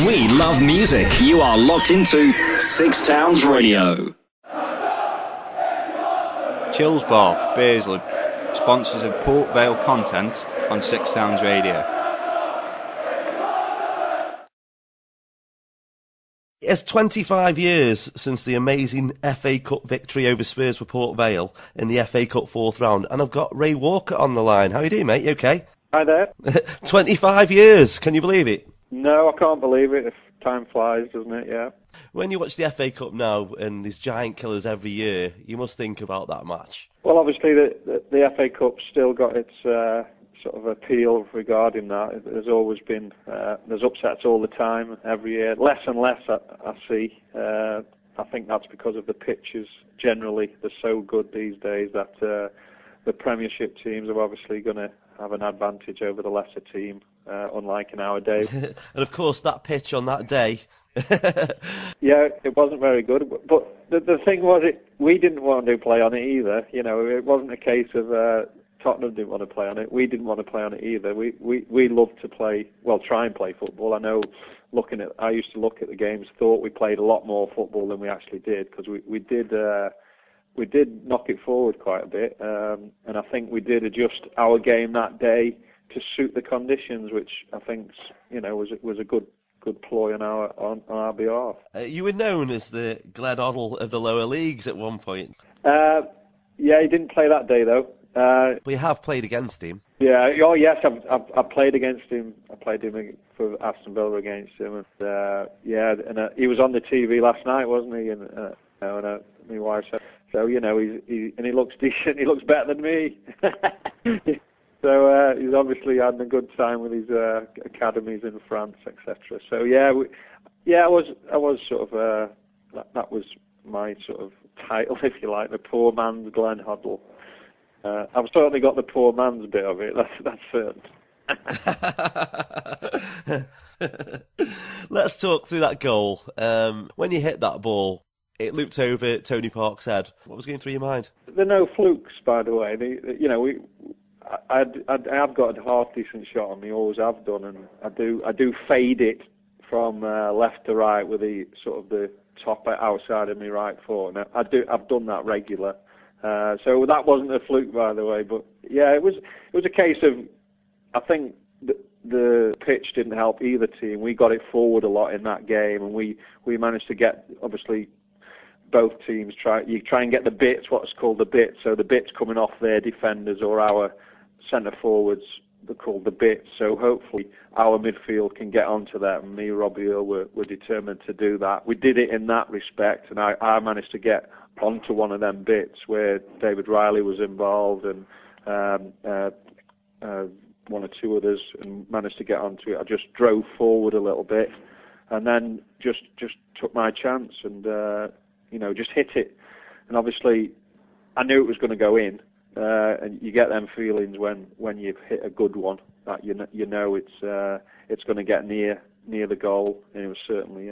We love music. You are locked into Six Towns Radio. Chills Bar, Burslem, sponsors of Port Vale content on Six Towns Radio. It's 25 years since the amazing FA Cup victory over Spurs for Port Vale in the FA Cup fourth round, and I've got Ray Walker on the line. How you doing, mate? You okay? Hi there. 25 years, can you believe it? No, I can't believe it. Time flies, doesn't it? Yeah. When you watch the FA Cup now and these giant killers every year, you must think about that match. Well, obviously the FA Cup's still got its sort of appeal regarding that. There's always been there's upsets all the time, every year. Less and less I see. I think that's because of the pitches generally. They're so good these days that the Premiership teams are obviously going to have an advantage over the lesser team, unlike in our day. And of course, that pitch on that day. Yeah, it wasn't very good. But the thing was, we didn't want to play on it either. You know, it wasn't a case of Tottenham didn't want to play on it. We didn't want to play on it either. We loved to play, well, try and play football. I know, I used to look at the games, thought we played a lot more football than we actually did, because we did knock it forward quite a bit, and I think we did adjust our game that day to suit the conditions, which I think was a good ploy on our behalf. You were known as the Glenn Hoddle of the lower leagues at one point. Yeah, he didn't play that day though. But you have played against him. Yeah. Oh yes, I've played against him. I played him for Aston Villa against him, and he was on the TV last night, wasn't he? And my wife said, so he looks decent. He looks better than me. So he's obviously had a good time with his academies in France, etc. So I was sort of that was my sort of title, if you like, the poor man's Glenn Hoddle. I've certainly got the poor man's bit of it. That's certain. Let's talk through that goal. When you hit that ball, it looped over Tony Park's head. What was going through your mind? There are no flukes, by the way. I have got a half decent shot on me, always have done, and I do fade it from left to right with the sort of the top outside of my right foot. And I've done that regular. So that wasn't a fluke, by the way. But yeah, it was a case of, I think the pitch didn't help either team. We got it forward a lot in that game, and we managed to get, obviously, both teams try and get the bits, what's called the bits. So the bits coming off their defenders or our centre forwards, they're called the bits. So hopefully our midfield can get onto that. And me, Robbie Earl, were determined to do that. We did it in that respect, and I managed to get onto one of them bits where David Riley was involved, and one or two others, and managed to get onto it. I just drove forward a little bit, and then just took my chance and just hit it. And obviously, I knew it was going to go in. And you get them feelings when you've hit a good one that you know it's going to get near the goal, and it was certainly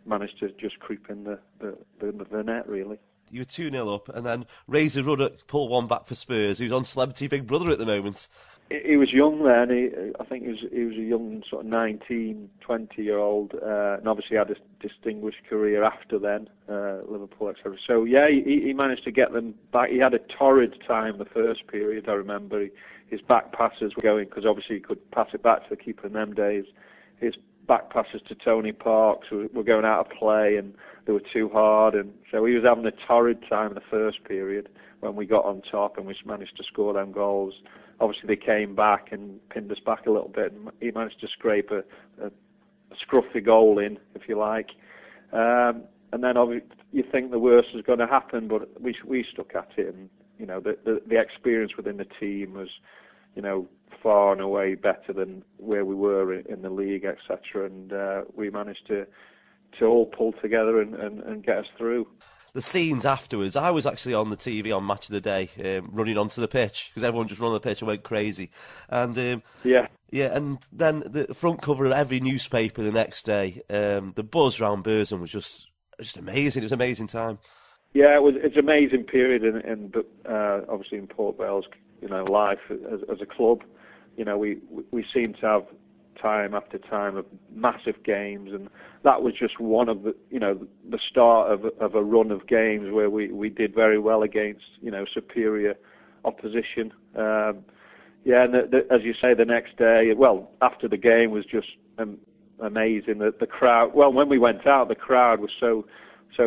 managed to just creep in the net, really. You were 2-0 up, and then Razor Ruddock pulled one back for Spurs, who's on Celebrity Big Brother at the moment. He was young then. I think he was a young sort of 19, 20-year-old, and obviously had a distinguished career after then, Liverpool, etc. So yeah, he managed to get them back. He had a torrid time the first period. I remember his back passes were going, because obviously he could pass it back to the keeper in them days. His back passes to Tony Parks were going out of play, and they were too hard, and so he was having a torrid time in the first period when we got on top and we managed to score them goals. Obviously, they came back and pinned us back a little bit, and he managed to scrape a scruffy goal in, if you like. And then you think the worst is going to happen, but we stuck at it, and the experience within the team was, far and away better than where we were in the league, etc. And we managed to all pull together and get us through. The scenes afterwards, I was actually on the TV on Match of the Day, running onto the pitch, because everyone just ran on the pitch and went crazy. And and then the front cover of every newspaper the next day, the buzz around Burslem was just amazing. It was an amazing time. Yeah, it's an amazing period in obviously in Port Vale's life as a club. We seem to have time after time of massive games, and that was just one of the start of a run of games where we did very well against superior opposition. And as you say, the next day, after the game was just amazing. The crowd, when we went out, the crowd was so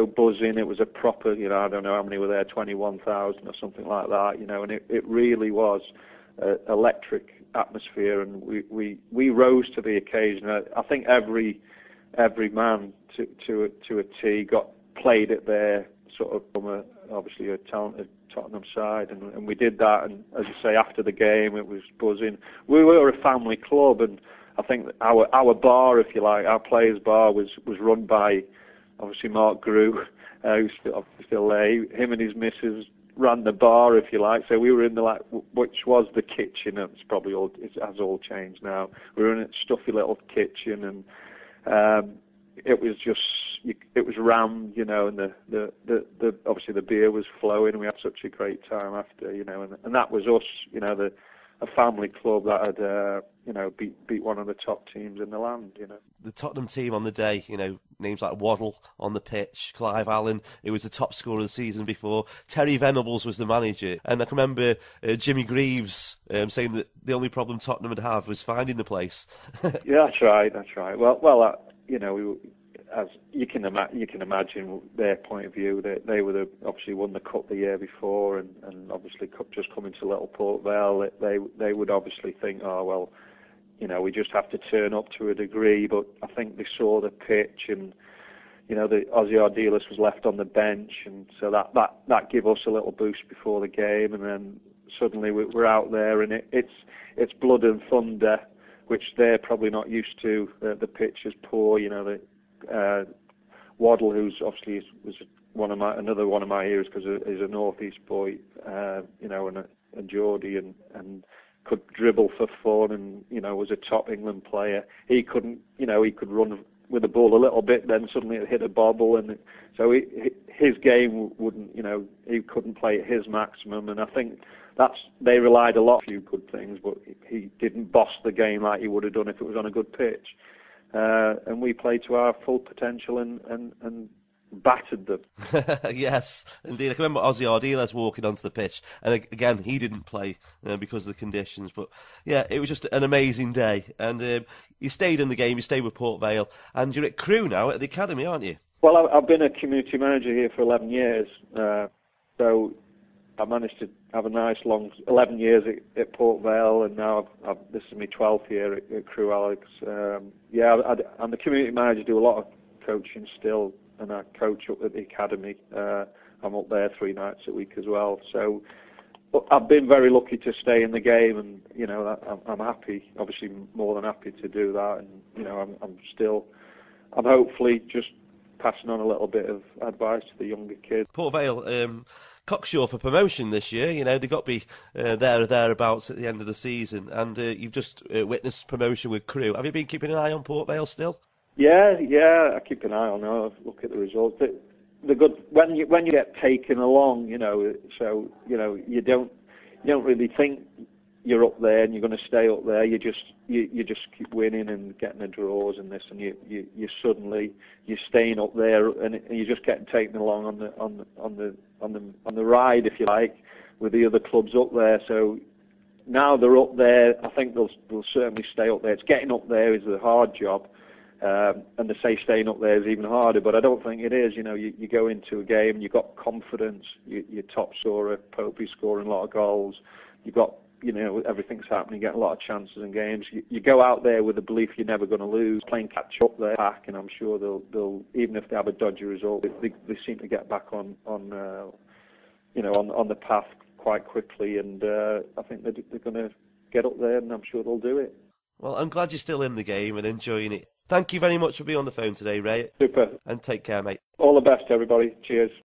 buzzing. It was a proper, I don't know how many were there, 21,000 or something like that, and it really was electric atmosphere, and we rose to the occasion. I think every man to a T played it there, sort of from obviously a talented Tottenham side, and we did that. And as you say, after the game, it was buzzing. We were a family club, and I think our bar, if you like, our players' bar was run by obviously Mark Grew, who's still there. Him and his missus ran the bar, if you like. So we were in which was the kitchen. It's probably it has all changed now. We were in a stuffy little kitchen, and it was just, it was rammed, and the obviously the beer was flowing, and we had such a great time after, and that was us, a family club that had, beat one of the top teams in the land, The Tottenham team on the day, names like Waddle on the pitch, Clive Allen, who was the top scorer of the season before, Terry Venables was the manager, and I can remember Jimmy Greaves saying that the only problem Tottenham would have was finding the place. Yeah, that's right. Well, as you can imagine their point of view, they would have obviously won the cup the year before, and obviously just coming to Little Port Vale, they would obviously think, we just have to turn up to a degree. But I think they saw the pitch, and the Ozzy Ardiles was left on the bench, and so that gave us a little boost before the game, and then suddenly we're out there, and it's blood and thunder, which they're probably not used to. The pitch is poor, Waddle, who's obviously was another one of my heroes because he's a northeast boy, and Geordie, and could dribble for fun, and was a top England player. He couldn't, he could run with the ball a little bit, then suddenly it hit a bobble, and so his game wouldn't, he couldn't play at his maximum, and I think they relied a lot on a few good things, but he didn't boss the game like he would have done if it was on a good pitch. And we played to our full potential and battered them. Yes, indeed. I can remember Ozzy Ardiles walking onto the pitch, and again, he didn't play because of the conditions. But yeah, it was just an amazing day. And you stayed in the game, you stayed with Port Vale, and you're at Crewe now at the academy, aren't you? Well, I've been a community manager here for 11 years, so I managed to have a nice long 11 years at Port Vale, and now this is my 12th year at Crewe, Alex. I'm the community manager, do a lot of coaching still, and I coach up at the academy. I'm up there 3 nights a week as well. So I've been very lucky to stay in the game, and I'm happy, obviously more than happy to do that, and I'm hopefully just passing on a little bit of advice to the younger kids. Port Vale, cocksure for promotion this year. They've got to be there or thereabouts at the end of the season, and you've just witnessed promotion with Crewe. Have you been keeping an eye on Port Vale still? Yeah, I keep an eye on them. I look at the results. They're good when you get taken along. So you don't really think you're up there and you're going to stay up there. You just keep winning and getting the draws and this, and you suddenly you're staying up there, and you're just getting taken along on the ride, if you like, with the other clubs up there. So now they're up there. I think they'll certainly stay up there. It's getting up there is the hard job, and they say staying up there is even harder, but I don't think it is. You go into a game, you've got confidence. You're top scorer, Popey's scoring a lot of goals. You've got everything's happening, you get a lot of chances in games. You go out there with the belief you're never going to lose, playing catch up there back, and I'm sure they'll even if they have a dodgy result, they seem to get back on the path quite quickly, and I think they're going to get up there, and I'm sure they'll do it. Well, I'm glad you're still in the game and enjoying it. Thank you very much for being on the phone today, Ray. Super. And take care, mate. All the best, everybody. Cheers.